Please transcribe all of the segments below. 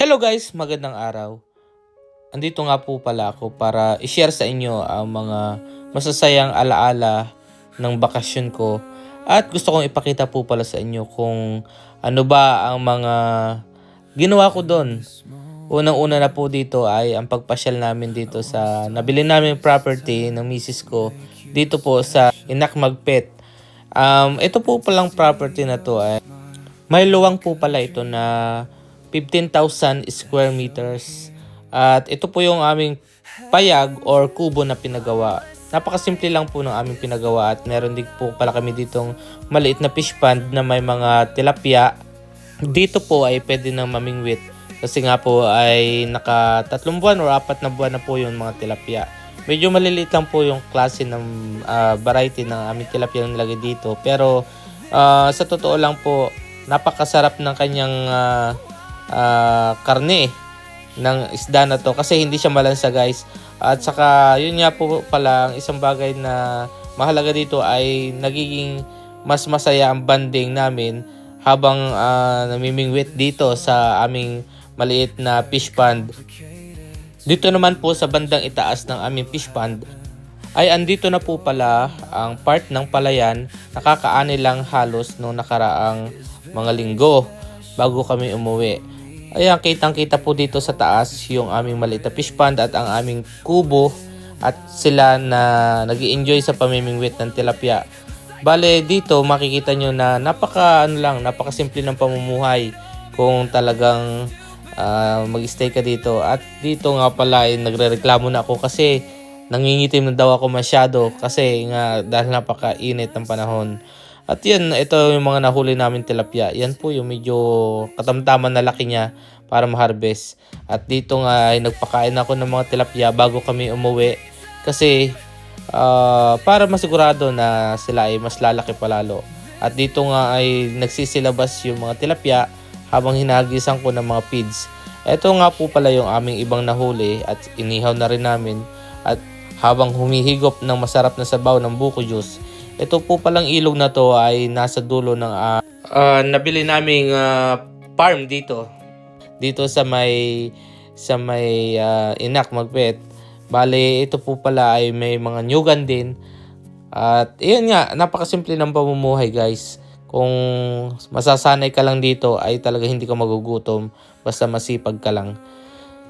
Hello guys, magandang araw. Andito nga po pala ako para i-share sa inyo ang mga masasayang alaala ng bakasyon ko. At gusto kong ipakita po pala sa inyo kung ano ba ang mga ginawa ko doon. Unang-una na po dito ay ang pagpasyal namin dito sa nabili namin property ng misis ko dito po sa Inakmagpet. Ito po palang property na to ay may luwang po pala ito na 15,000 square meters. At ito po yung aming payag or kubo na pinagawa. Napakasimple lang po ng aming pinagawa at meron din po pala kami ditong maliit na fish pond na may mga tilapia. Dito po ay pwede nang mamingwit kasi nga po ay naka 3 buwan or 4 na buwan na po yung mga tilapia. Medyo maliliit lang po yung klase ng variety ng aming tilapia na nilagay dito. Pero sa totoo lang po, napakasarap ng kanyang karne ng isda na to kasi hindi siya malansa guys. At saka yun nga po pala ang isang bagay na mahalaga dito ay nagiging mas masaya ang banding namin habang namimingwit dito sa aming maliit na fish pond. Dito naman po sa bandang itaas ng aming fish pond ay andito na po pala ang part ng palayan. Nakakaani lang halos nung nakaraang mga linggo bago kami umuwi. Ayan, kitang-kita po dito sa taas yung aming maliit na fish pond at ang aming kubo at sila na nag-i-enjoy sa pamimingwit ng tilapia. Bale, dito makikita nyo na napakasimple ng pamumuhay kung talagang mag-stay ka dito. At dito nga pala ay nagrereklamo na ako kasi nangingitim na daw ako masyado kasi nga dahil napakainit ng panahon. At yan, ito yung mga nahuli namin tilapia. Yan po yung medyo katamtaman na laki niya para ma-harvest. At dito nga ay nagpakain ako ng mga tilapia bago kami umuwi. Kasi para masigurado na sila ay mas lalaki palalo. At dito nga ay nagsisilabas yung mga tilapia habang hinahagisan ko ng mga feeds. Ito nga po pala yung aming ibang nahuli at inihaw na rin namin. At habang humihigop ng masarap na sabaw ng buko juice, ito po palang ilog na to ay nasa dulo ng nabili naming farm dito. Dito sa may Inakmagpet. Bale, ito po pala ay may mga nyugan din. At iyan nga, napakasimple ng pamumuhay guys. Kung masasanay ka lang dito ay talaga hindi ka magugutom basta masipag ka lang.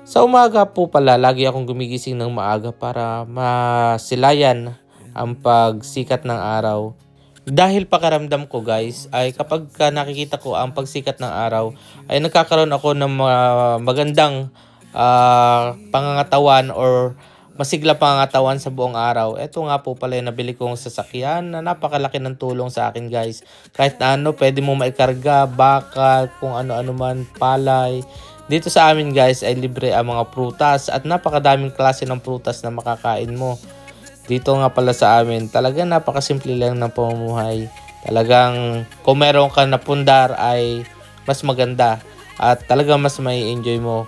Sa umaga po pala, lagi akong gumigising ng maaga para masilayan ang pagsikat ng araw. Dahil pakaramdam ko guys ay kapag nakikita ko ang pagsikat ng araw ay nagkakaroon ako ng magandang pangangatawan or masigla pangangatawan sa buong araw. Ito nga po pala yung nabili kong sasakyan na napakalaki ng tulong sa akin guys. Kahit na ano, pwede mo maikarga, bakal, kung ano-ano man, palay. Dito sa amin guys ay libre ang mga prutas at napakadaming klase ng prutas na makakain mo. Dito nga pala sa amin, talagang napakasimple lang ng pamumuhay. Talagang kung meron ka na pundar ay mas maganda at talagang mas may enjoy mo.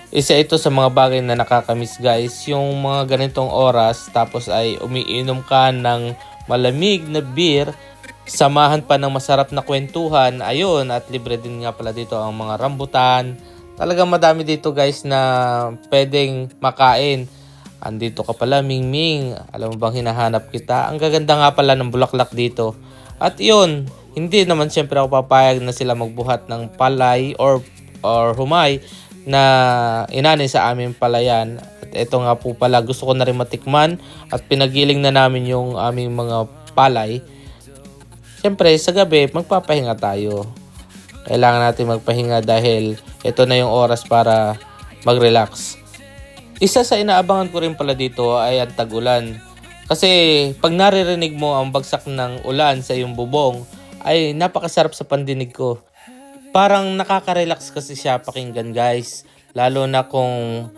Isa ito sa mga bagay na nakakamiss guys, yung mga ganitong oras tapos ay umiinom ka ng malamig na beer, samahan pa ng masarap na kwentuhan, ayun, at libre din nga pala dito ang mga rambutan. Talagang madami dito guys na pwedeng makain. Andito ka pala, Mingming. Alam mo bang hinahanap kita? Ang gaganda nga pala ng bulaklak dito. At yun, hindi naman siyempre ako papayag na sila magbuhat ng palay or humay na inani sa aming palayan. At ito nga po pala, gusto ko na rin matikman at pinagiling na namin yung aming mga palay. Siyempre, sa gabi, magpapahinga tayo. Kailangan natin magpahinga dahil ito na yung oras para mag-relax. Isa sa inaabangan ko rin pala dito ay ang tag-ulan. Kasi pag naririnig mo ang bagsak ng ulan sa iyong bubong, ay napakasarap sa pandinig ko. Parang nakaka-relax kasi siya pakinggan guys. Lalo na kung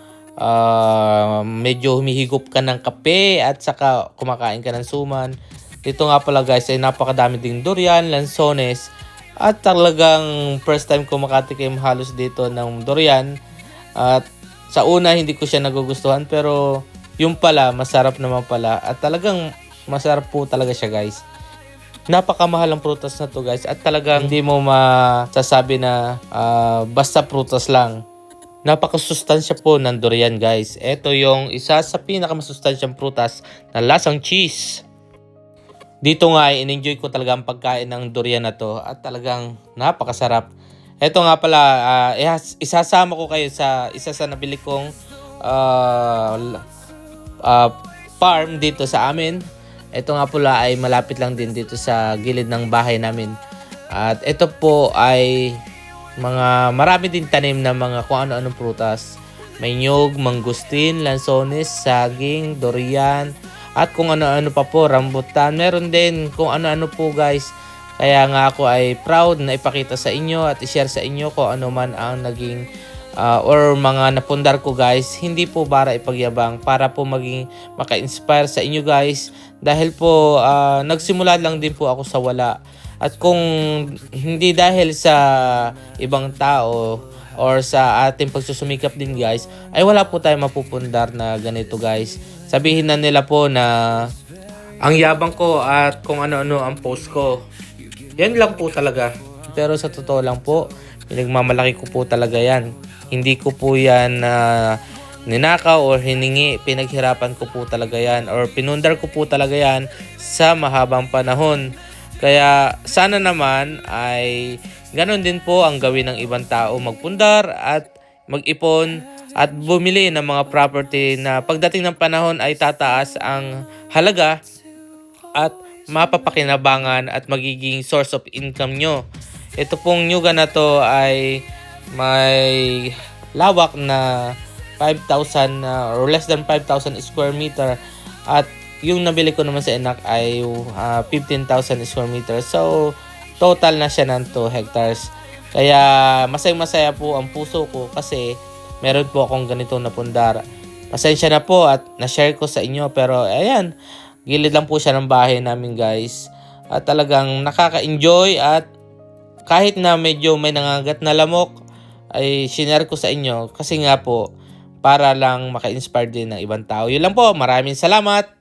medyo humihigop ka ng kape at saka kumakain ka ng suman. Dito nga pala guys ay napakadami ding durian, lansones. At talagang first time ko makatikim halos dito ng durian. At sa una hindi ko siya nagugustuhan pero yung pala masarap naman pala at talagang masarap po talaga siya guys. Napakamahal ang prutas na to guys, at talagang hindi mo masasabi na basta prutas lang. Napakasustansya po ng durian guys. Ito yung isa sa pinakamasustansyang prutas na lasang cheese. Dito nga ay in-enjoy ko talaga ang pagkain ng durian na to, at talagang napakasarap. Ito nga pala, isasama ko kayo sa isa sa nabili kong farm dito sa amin. Ito nga pala ay malapit lang din dito sa gilid ng bahay namin. At ito po ay marami din tanim na mga kung ano-anong prutas. May nyug, mangustin, lansones, saging, durian, at kung ano-ano pa po, rambutan. Meron din kung ano-ano po guys. Kaya nga ako ay proud na ipakita sa inyo at i-share sa inyo kung ano man ang naging or mga napundar ko guys. Hindi po para ipagyabang, para po maging maka-inspire sa inyo guys. Dahil po nagsimula lang din po ako sa wala. At kung hindi dahil sa ibang tao or sa ating pagsusumikap din guys, ay wala po tayong mapupundar na ganito guys. Sabihin na nila po na ang yabang ko at kung ano-ano ang post ko. Yan lang po talaga. Pero sa totoo lang po, pinagmamalaki ko po talaga yan. Hindi ko po yan ninakaw or hiningi. Pinaghirapan ko po talaga yan or pinundar ko po talaga yan sa mahabang panahon. Kaya sana naman ay ganon din po ang gawin ng ibang tao, magpundar at mag-ipon at bumili ng mga property na pagdating ng panahon ay tataas ang halaga at mapapakinabangan at magiging source of income nyo. Ito pong nyugan na to ay may lawak na 5,000 or less than 5,000 square meter, at yung nabili ko naman sa Enac ay 15,000 square meters. So, total na siya ng 2 hectares. Kaya, masaya-masaya po ang puso ko kasi meron po akong ganito na pundar. Pasensya na po at na-share ko sa inyo. Pero, ayan, gilid lang po siya ng bahay namin guys. At talagang nakaka-enjoy, at kahit na medyo may nangagat na lamok, ay shinare ko sa inyo. Kasi nga po, para lang maka-inspire din ng ibang tao. Yun lang po. Maraming salamat.